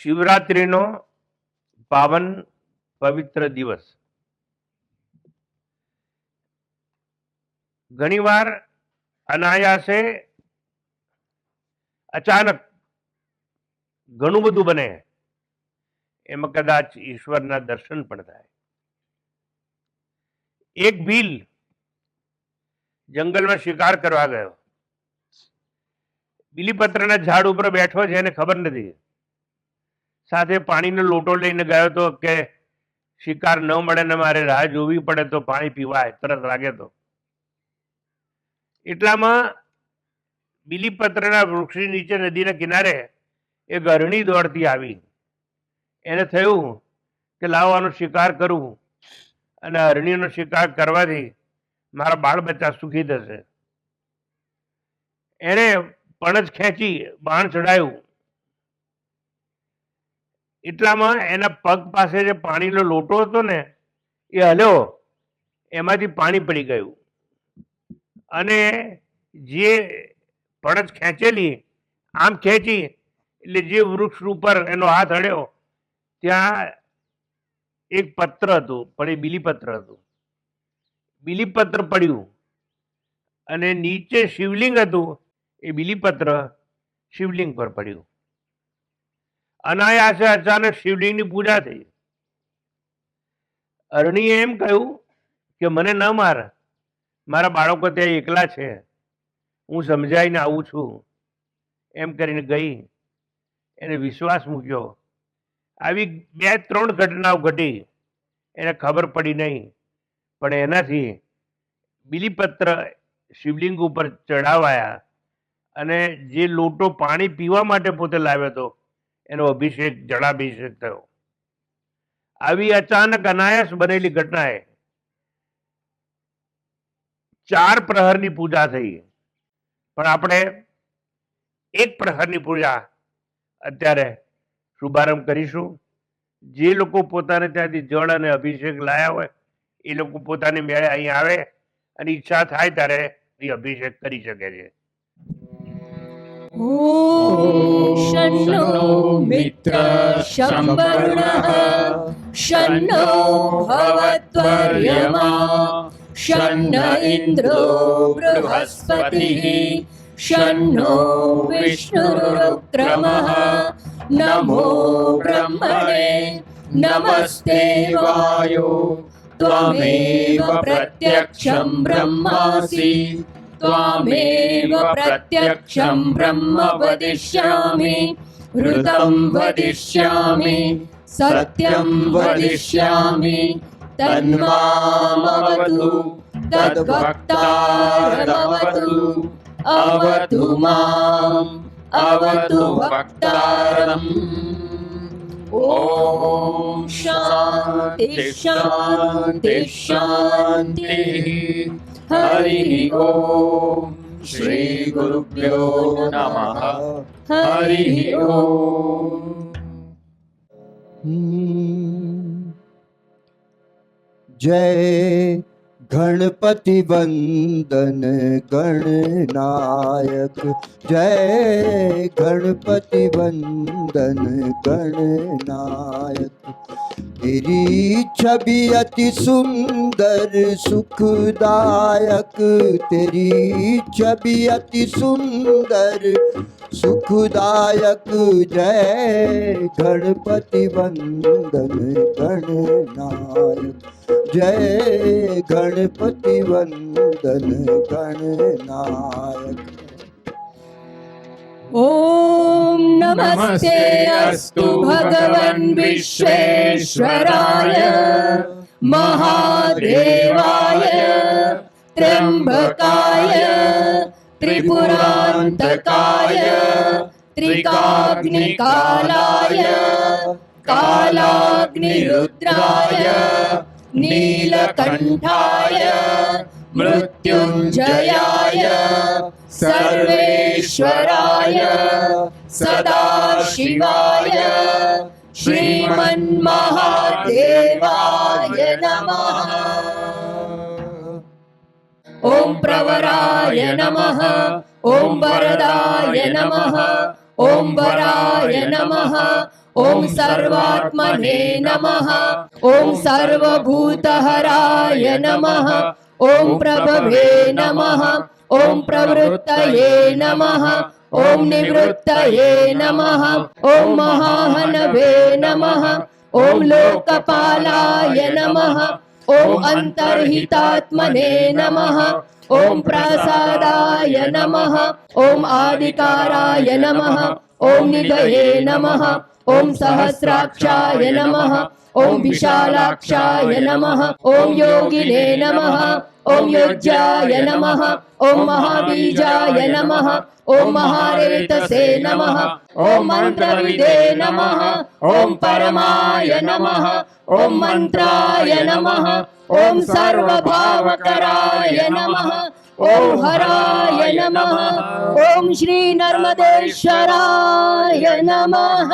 શિવરાત્રિનો પાવન પવિત્ર દિવસ. ઘણીવાર અનાયાસે અચાનક ઘણું બધું બને, એમાં કદાચ ઈશ્વરના દર્શન પણ થાય. એક ભીલ જંગલમાં શિકાર કરવા ગયો. બીલીપત્રના ઝાડ ઉપર બેઠો છે, એને ખબર નથી. સાથે પાણીનો લોટો લઈને ગયો તો કે શિકાર ન મળે ને મારે રાહ જોવી પડે તો પાણી પીવાય, તરસ લાગે તો. એટલામાં બીલીપત્રના વૃક્ષની નીચે નદીના કિનારે એક હરણી દોડતી આવી. એને થયું કે લાવવાનો શિકાર કરું, અને હરણીનો શિકાર કરવાથી મારા બાળ બચ્ચા સુખી થશે. એને પણજ ખેંચી બાણ ચડાયું. એટલામાં એના પગ પાસે જે પાણીનો લોટો હતો ને એ હલ્યો, એમાંથી પાણી પડી ગયું, અને જે પણજ ખેંચેલી આમ ખેંચી એટલે જે વૃક્ષ ઉપર એનો હાથ હળ્યો ત્યાં એક પત્ર હતું, પણ એ બીલીપત્ર હતું. બીલીપત્ર પડ્યું અને નીચે શિવલિંગ હતું, એ બીલીપત્ર શિવલિંગ પર પડ્યું. અનાયાસે અચાનક શિવલિંગની પૂજા થઈ. અરણીએ એમ કહ્યું કે મને ન માર, મારા બાળકો ત્યાં એકલા છે, હું સમજાઈને આવું છું. એમ કરીને ગઈ. એને વિશ્વાસ મૂક્યો. આવી 2-3 ઘટનાઓ ઘટી, એને ખબર પડી નહીં, પણ એનાથી બીલીપત્ર શિવલિંગ ઉપર ચડાવાયા, અને જે લોટો પાણી પીવા માટે પોતે લાવ્યો હતો એનો અભિષેક, જળાભિષેક થયો. આવી અચાનક અનાયાસ બનેલી ઘટનાએ 4 પ્રહરની પૂજા થઈ. પણ આપણે 1 પ્રહરની પૂજા અત્યારે શુભારંભ કરીશું. જે લોકો પોતાને ત્યાંથી જળ અને અભિષેક લાયા હોય એ લોકો પોતાની મેળે અહીં આવે અને ઈચ્છા થાય ત્યારે એ અભિષેક કરી શકે છે. शन्नो मित्रः शम्बरुणः शन्नो भवत्वर्यमा शन्न इन्द्रो बृहस्पतिः शन्नो विष्णुरुक्रमः नमो ब्रह्मणे नमस्ते वायो त्वमेव प्रत्यक्षं ब्रह्मासि त्वामेव प्रत्यक्षं ब्रह्म वदिष्यामि ऋतं वदिष्यामि सत्यं वदिष्यामि तन्मामवतु तद्वक्तारमवतु अवतु माम् अवतु वक्तारम्. ॐ शान्ति शान्ति शान्तिः. हरिः ॐ श्री गुरुभ्यो नमः. हरिः ॐ. जय गणपति वंदन गणनायक, जय गणपति वंदन गणनायक. तेरी छवि अति सुंदर सुखदायक, तेरी छवि अति सुंदर सुखदायक. जय गणपति वंदन गणनायक, जय गणपति वंदन गणनायक. ॐ नमस्ते अस्तु भगवन् विश्वेश्वराय महादेवाय त्र्यंबकाय त्रिपुरान्तकाय त्रिकाग्निकालाय कालाग्निरुद्राय नीलकण्ठाय मृत्युञ्जयाय सर्वेश्वराय सदाशिवाय श्रीमन्महादेवाय नमः. ॐ प्रवराय नमः, ॐ वरदाय नमः, ॐ वराय नमः, ॐ सर्वात्मने नमः ॐ सर्वभूतहराय नमः ॐ प्रभवे नमः ॐ प्रवृत्तये नमः ॐ निवृत्तये नमः ॐ महाहनवे नमः ॐ लोकपालाय नमः ॐ अन्तर्हितात्मने नमः ॐ प्रसादाय नमः ॐ आदिकाराय नमः ॐ निधये नमः ॐ सहस्राक्षाय नमः ॐ विशालाक्षाय नमः ॐ योगिने नमः ॐ योज्याय नमः ॐ महाबीजाय नमः ॐ महारेतसे नमः ॐ मन्त्रविदे नमः ॐ परमाय नमः ॐ मन्त्राय नमः ॐ सर्वभावकराय नमः ॐ हराय नमः ॐ श्री नर्मदेश्वराय नमः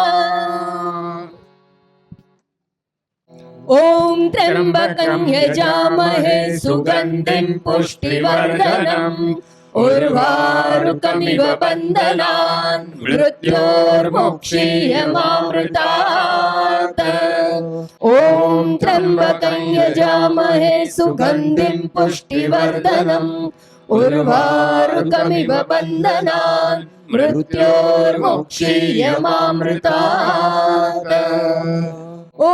ॐ त्र्यम्बकं यजामहे सुगन्धिं पुष्टिवर्धनम् उर्वारुकमिव बन्धनान् मृत्योर्मुक्षीयमामृतात् ॐ त्र्यम्बकं यजामहे सुगन्धिं पुष्टिवर्धनम् उर्वारुकमिव बन्धनान् मृत्योर्मुक्षीयमामृतात् ॐ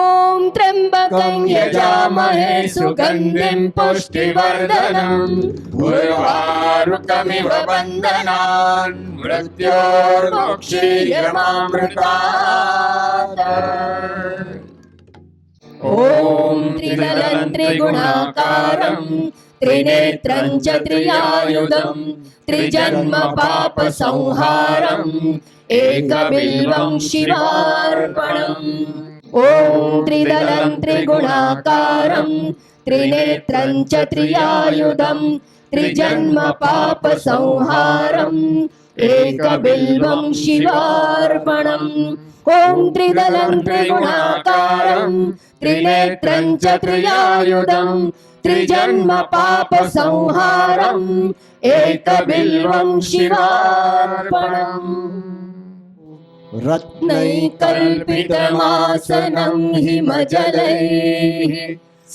त्र्यम्बकं यजामहे सुगन्धिं पुष्टिवर्धनम् उर्वारुकमिव बन्धनान् मृत्योर्मुक्षीयमामृतात् ॐ त्रिदलं त्रिगुणाकारं त्रिनेत्रं च त्रियायुधं त्रिजन्म पापसंहारम् एकबिल्वं शिवार्पणम् ॐ त्रिदलं त्रिगुणाकारं त्रिनेत्रं च त्रियायुधं त्रिजन्म पापसंहारम् एकबिल्वं शिवार्पणम् ॐ त्रिदलं त्रिगुणाकारं त्रिनेत्रं च त्रियायुधं त्रिजन्म पापसंहारम् एकबिल्वं शिवार्पणम् रत्नैकल्पितमासनं हिमजलैः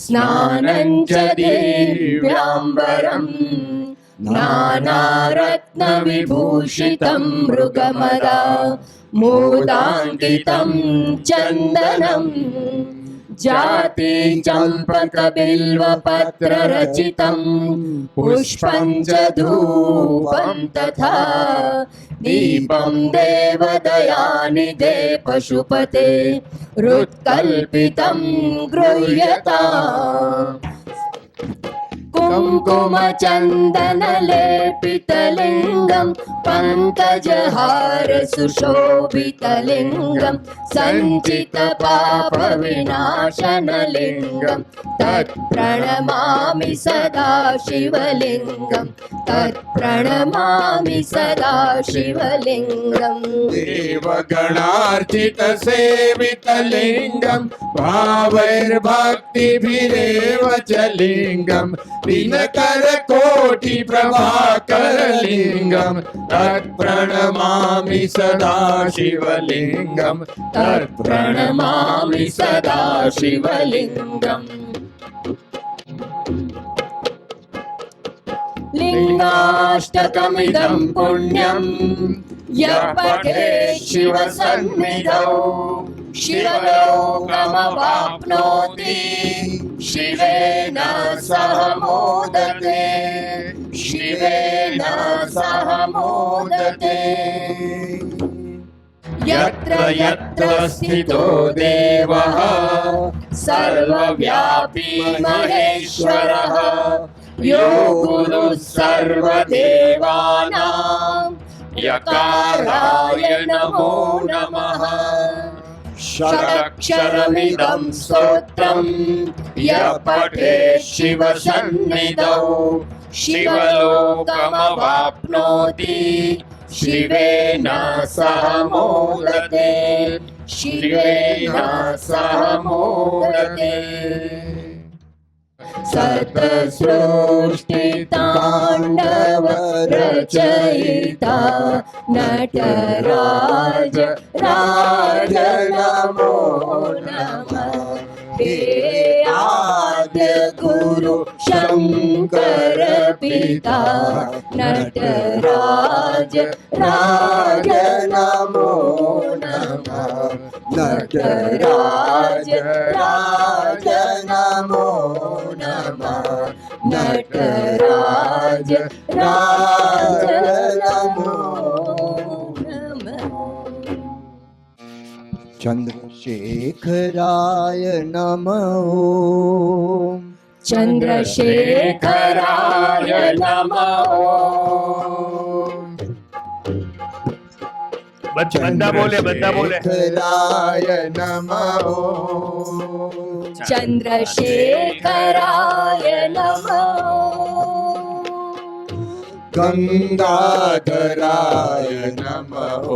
स्नानं च दिव्याम्बरम् नानारत्नविभूषितं मृगमदा मोदाङ्कितं चन्दनम् जाति चम्पकबिल्वपत्ररचितं पुष्पं च धूपं तथा दीपं देवदयानिधे पशुपते हृत्कल्पितं गृह्यताम् कुङ्कुमचन्दनलेपितलिङ्गं पङ्कजहार सुशोभितलिङ्गं सञ्चितपापविनाशनलिङ्गं तत्प्रणमामि सदा शिवलिङ्गं तत्प्रणमामि सदा शिवलिङ्गम् देवगणार्चितसेवितलिङ्गं भावैर्भक्तिभिरेव च लिङ्गं दिनकरकोटिप्रभाकरलिङ्गं तत्प्रणमामि सदा शिवलिङ्गं तत्प्रणमामि सदा शिवलिङ्गम् लिङ्गाष्टकमिदं पुण्यं यः पठेत् शिवसन्निधौ शिवलोकमवाप्नोति शिवेन सह मोदते शिवेन सह मोदते यत्र यत्र स्थितो देवः सर्वव्यापी महेश्वरः यो गुरुः सर्वदेवानां यकाराय नमो नमः षडक्षरमिदं स्तोत्रं यः पठेत् शिवसन्निधौ शिवलोकमवाप्नोति शिवेन सह मोदते शिवेन सह मोदते सतसृष्टिताण्डव रचयिता नटराज राज नमो नमः हे आद्य गुरु शंकर पिता नटराज राज नमो नमः नटराज राज नमो नमः नटराज राज नमो नमः चंद्रशेखराय नमः चंद्रशेखराय नमः બધા બોલે चंद्रशेखराय नमः चंद्रशेखराय नमः गंगाधराय नमः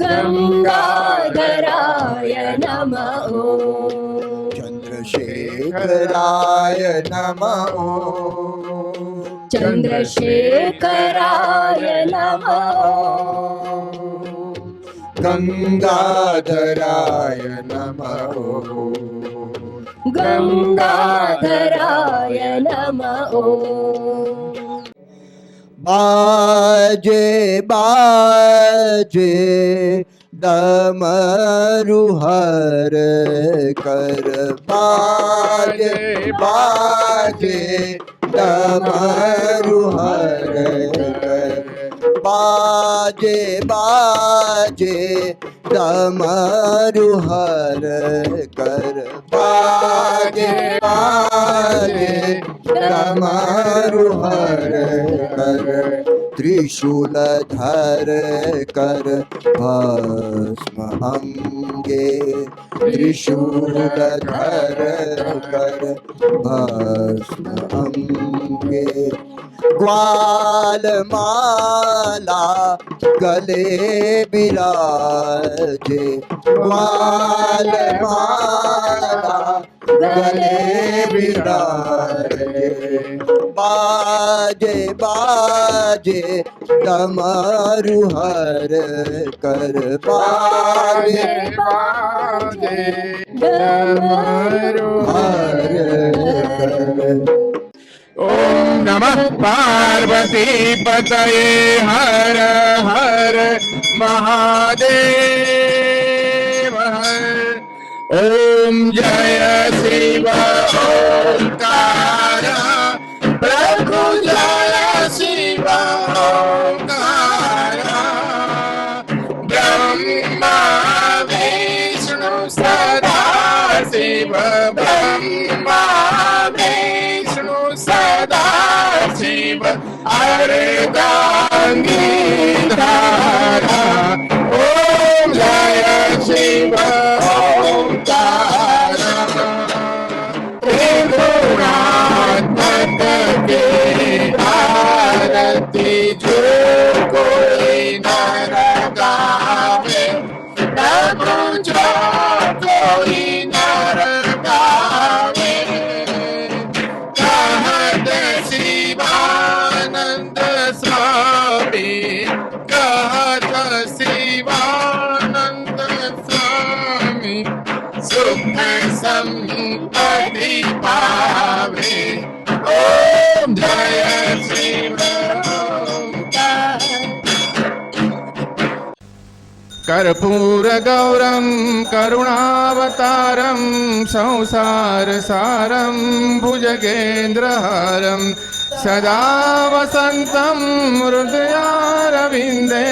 गंगाधराय नमः चंद्रशेखराय नमः चंद्रशेखराय नमः गंगाधराय नमः गंगाधराय नमः बाजे बाजे डमरू हर कर बाजे बाजे डमरू हर कर बाजे बाजे डमरू हर कर बाजे बाजे डमरू हर कर त्रिशूल धर कर भस्म अंगे त्रिशूल धर कर भस्म अंगे ग्वाल माला गले बिराजे ग्वाल माला गले बिराजे बाजे बाजे डमरू हर कर बाजे बाजे डमरू हर कर ओम नमः पार्वती पतये हर हर महादेव हर ओम जय शिव ओंकार प्रभु जय शिव ओंकार ब्रह्मा विष्णु सदा शिव ब्रह्मा विष्णु सदा शिव अर्धांगी धारा ओम जय शिव ओंकार त्रिगुणात्मक के आरती जो कोई नर गावे प्रभु जो कोई नर गावे कहत शिवानंद स्वामी कहत शिवानंद स्वामी सुख संपत्ति पावे ओम जय शिव ओंकार कर्पूर गौरम करुणावतारम संसार सारम भुजगेन्द्रहारम सदा वसंतम हृदयारविंदे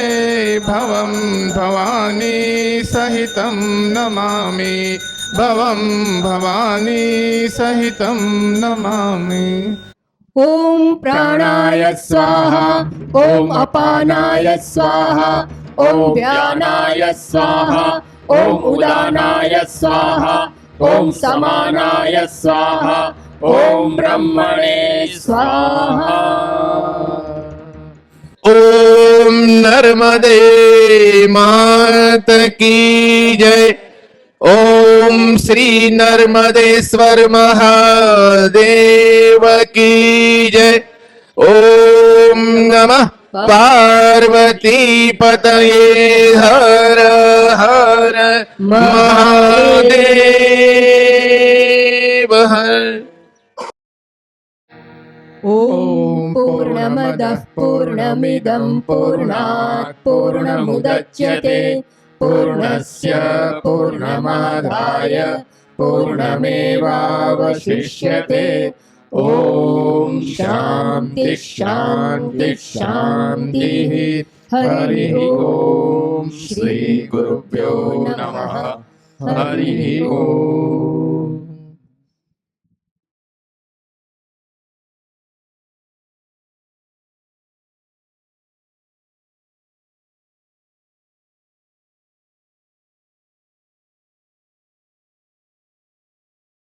भवं भवानी सहितं नमामि भवं भवानी सहितं नमामि ओम प्राणाय स्वाहा ओम अपानाय स्वाहा ओम व्यानाय स्वाहा ओम उदानाय स्वाहा ओम समानाय स्वाहा ओम ब्रह्मणे स्वाहा ओम नर्मदे मात की जय ओम श्री नर्मदेश्वर महादेव की जय। ओम नमः पार्वती पतये हर हर महादेव हर। ॐ पूर्णमदः पूर्णमिदं पूर्णात् पूर्णमुदच्यते पूर्णस्य पूर्णमादाय पूर्णमेवावशिष्यते। ॐ शान्ति शान्ति शान्तिः। हरिः ॐ श्री गुरुभ्यो नमः। हरिः ॐ।